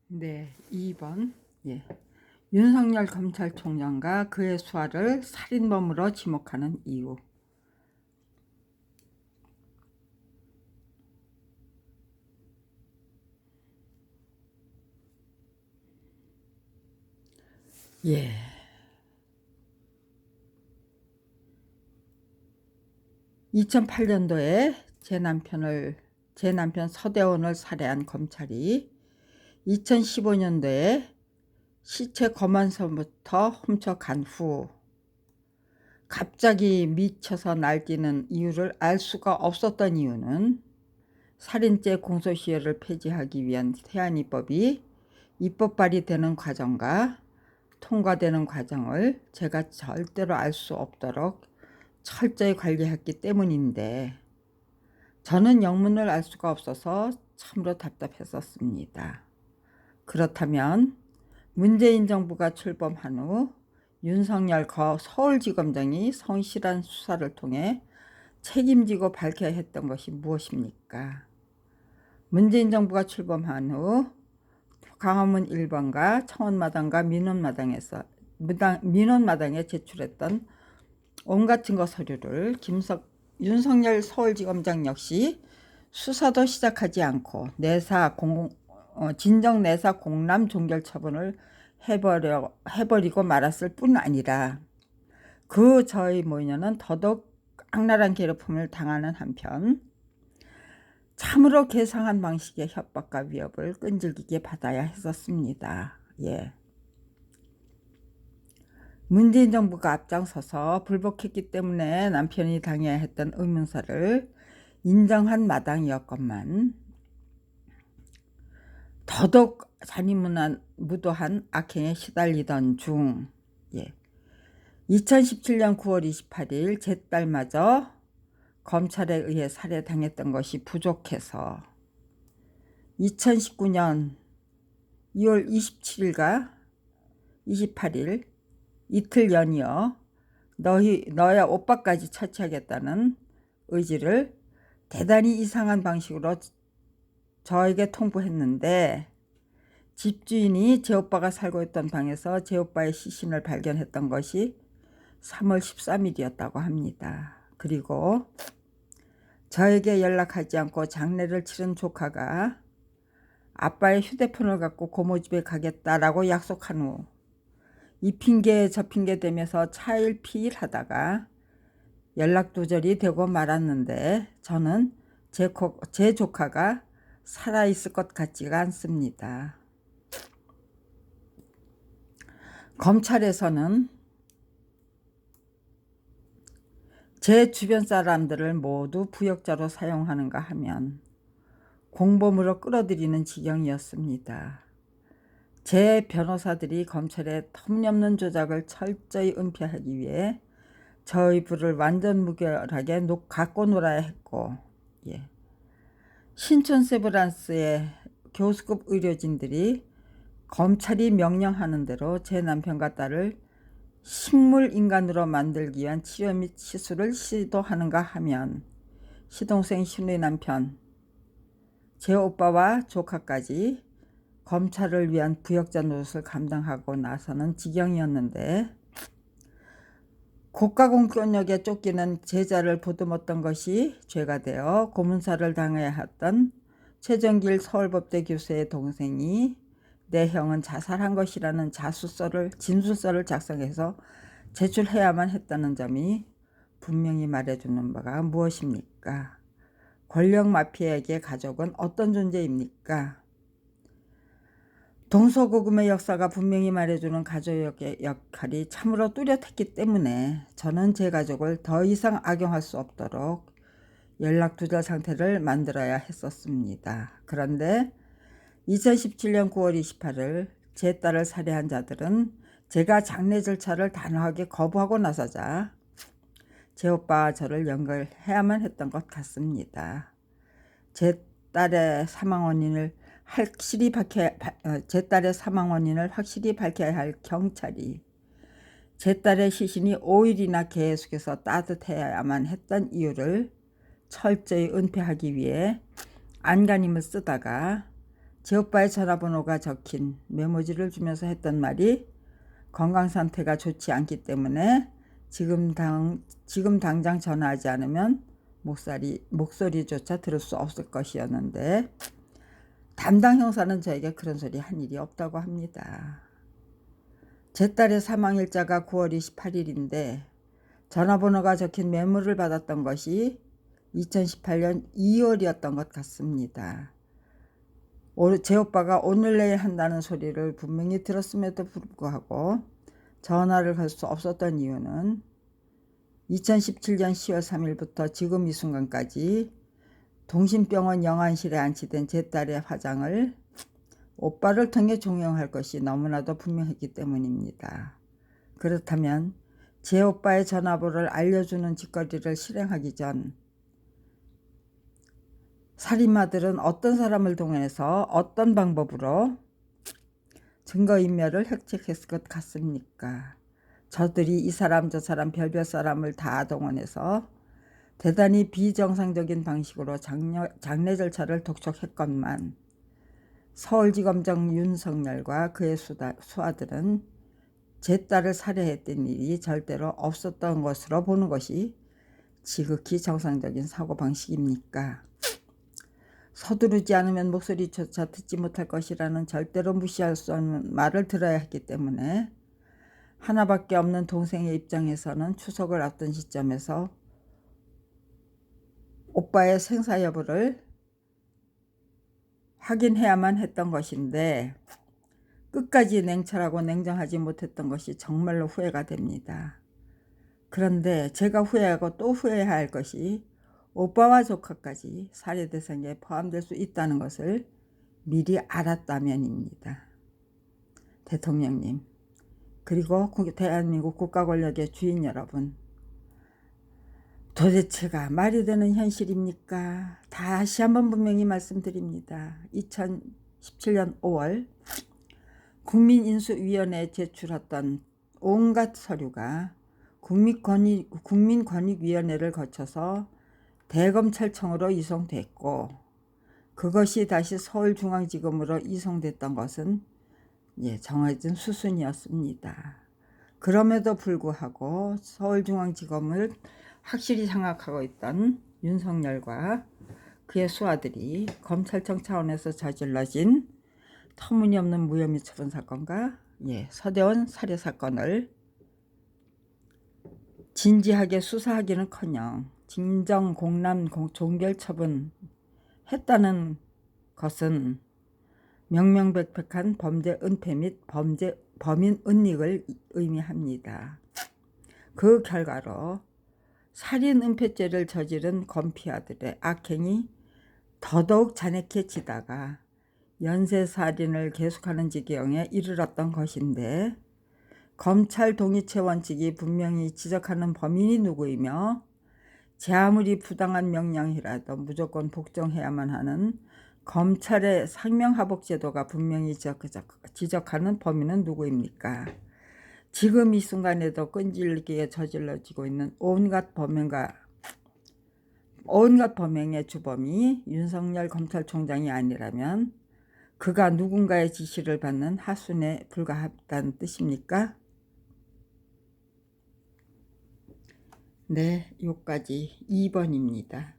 네, 2번. 예. 윤석열 검찰총장과 그의 수하를 살인범으로 지목하는 이유. 예. 2008년도에 제 남편 서대원을 살해한 검찰이 2015년도에 시체 검안서부터 훔쳐간 후 갑자기 미쳐서 날뛰는 이유를 알 수가 없었던 이유는 살인죄 공소시효를 폐지하기 위한 세안입법이 입법 발의되는 과정과 통과되는 과정을 제가 절대로 알 수 없도록 철저히 관리했기 때문인데 저는 영문을 알 수가 없어서 참으로 답답했었습니다. 그렇다면 문재인 정부가 출범한 후 윤석열 서울지검장이 성실한 수사를 통해 책임지고 밝혀야 했던 것이 무엇입니까? 문재인 정부가 출범한 후 광화문 1번가 청원마당과 민원마당에 제출했던 온갖 증거 서류를 윤석열 서울지검장 역시 수사도 시작하지 않고 진정 내사 공람 종결 처분을 해버리고 말았을 뿐 아니라 저희 모녀는 더더욱 악랄한 괴롭힘을 당하는 한편 참으로 괴상한 방식의 협박과 위협을 끈질기게 받아야 했었습니다. 예. 문재인 정부가 앞장서서 불복했기 때문에 남편이 당해야 했던 의문사를 인정한 마당이었건만 더더욱 잔인무도한 악행에 시달리던 중 2017년 9월 28일 제 딸마저 검찰에 의해 살해당했던 것이 부족해서 2019년 2월 27일과 28일 이틀 연이어 너야 오빠까지 처치하겠다는 의지를 대단히 이상한 방식으로 저에게 통보했는데 집주인이 제 오빠가 살고 있던 방에서 제 오빠의 시신을 발견했던 것이 3월 13일이었다고 합니다. 그리고 저에게 연락하지 않고 장례를 치른 조카가 아빠의 휴대폰을 갖고 고모 집에 가겠다라고 약속한 후 이 핑계 저 핑계 대면서 차일피일 하다가 연락 두절이 되고 말았는데 저는 제 조카가 살아있을 것 같지가 않습니다. 검찰에서는 제 주변 사람들을 모두 부역자로 사용하는가 하면 공범으로 끌어들이는 지경이었습니다. 제 변호사들이 검찰의 터무니없는 조작을 철저히 은폐하기 위해 저의 부를 완전 무결하게 갖고 놀아야 했고 신촌 세브란스의 교수급 의료진들이 검찰이 명령하는 대로 제 남편과 딸을 식물인간으로 만들기 위한 치료 및 시술을 시도하는가 하면 시동생 신우의 남편, 제 오빠와 조카까지 검찰을 위한 부역자 노릇을 감당하고 나서는 지경이었는데 국가공권력에 쫓기는 제자를 보듬었던 것이 죄가 되어 고문사를 당해야 했던 최정길 서울법대 교수의 동생이 내 형은 자살한 것이라는 진술서를 작성해서 제출해야만 했다는 점이 분명히 말해주는 바가 무엇입니까? 권력 마피아에게 가족은 어떤 존재입니까? 동서고금의 역사가 분명히 말해주는 가족의 역할이 참으로 뚜렷했기 때문에 저는 제 가족을 더 이상 악용할 수 없도록 연락두절 상태를 만들어야 했었습니다. 그런데 2017년 9월 28일 제 딸을 살해한 자들은 제가 장례 절차를 단호하게 거부하고 나서자 제 오빠와 저를 연결해야만 했던 것 같습니다. 제 딸의 사망 원인을 확실히 밝혀야 할 경찰이 제 딸의 시신이 5일이나 계속해서 따뜻해야만 했던 이유를 철저히 은폐하기 위해 안간힘을 쓰다가 제 오빠의 전화번호가 적힌 메모지를 주면서 했던 말이 건강 상태가 좋지 않기 때문에 지금 당장 전화하지 않으면 목소리조차 들을 수 없을 것이었는데, 담당 형사는 저에게 그런 소리 한 일이 없다고 합니다. 제 딸의 사망일자가 9월 28일인데 전화번호가 적힌 메모를 받았던 것이 2018년 2월이었던 것 같습니다. 제 오빠가 오늘 내일 한다는 소리를 분명히 들었음에도 불구하고 전화를 걸 수 없었던 이유는 2017년 10월 3일부터 지금 이 순간까지 동심병원 영안실에 안치된 제 딸의 화장을 오빠를 통해 종용할 것이 너무나도 분명했기 때문입니다. 그렇다면 제 오빠의 전화번호를 알려주는 짓거리를 실행하기 전 살인마들은 어떤 사람을 동원해서 어떤 방법으로 증거인멸을 획책했을 것 같습니까? 저들이 이 사람 저 사람 별별 사람을 다 동원해서 대단히 비정상적인 방식으로 장례 절차를 독촉했건만 서울지검장 윤석열과 그의 수하들은 제 딸을 살해했던 일이 절대로 없었던 것으로 보는 것이 지극히 정상적인 사고방식입니까? 서두르지 않으면 목소리조차 듣지 못할 것이라는 절대로 무시할 수 없는 말을 들어야 했기 때문에 하나밖에 없는 동생의 입장에서는 추석을 앞둔 시점에서 오빠의 생사 여부를 확인해야만 했던 것인데 끝까지 냉철하고 냉정하지 못했던 것이 정말로 후회가 됩니다. 그런데 제가 후회하고 또 후회해야 할 것이 오빠와 조카까지 살해 대상에 포함될 수 있다는 것을 미리 알았다면입니다. 대통령님, 그리고 대한민국 국가 권력의 주인 여러분, 도대체가 말이 되는 현실입니까? 다시 한번 분명히 말씀드립니다. 2017년 5월 국민인수위원회에 제출했던 온갖 서류가 국민권익위원회를 거쳐서 대검찰청으로 이송됐고, 그것이 다시 서울중앙지검으로 이송됐던 것은 정해진 수순이었습니다. 그럼에도 불구하고 서울중앙지검을 확실히 장악하고 있던 윤석열과 그의 수하들이 검찰청 차원에서 저질러진 터무니없는 무혐의 처분 사건과 서대원 살해 사건을 진지하게 수사하기는커녕 진정 공람 종결 처분했다는 것은 명명백백한 범죄 은폐 및 범인 은닉을 의미합니다. 그 결과로 살인 은폐죄를 저지른 검피아들의 악행이 더더욱 잔액해지다가 연쇄살인을 계속하는 지경에 이르렀던 것인데, 검찰 동의체 원칙이 분명히 지적하는 범인이 누구이며 제 아무리 부당한 명령이라도 무조건 복종해야만 하는 검찰의 상명하복 제도가 분명히 지적하는 범인은 누구입니까? 지금 이 순간에도 끈질기게 저질러지고 있는 온갖 범행의 주범이 윤석열 검찰총장이 아니라면 그가 누군가의 지시를 받는 하순에 불과하다는 뜻입니까? 네, 요까지 2번입니다.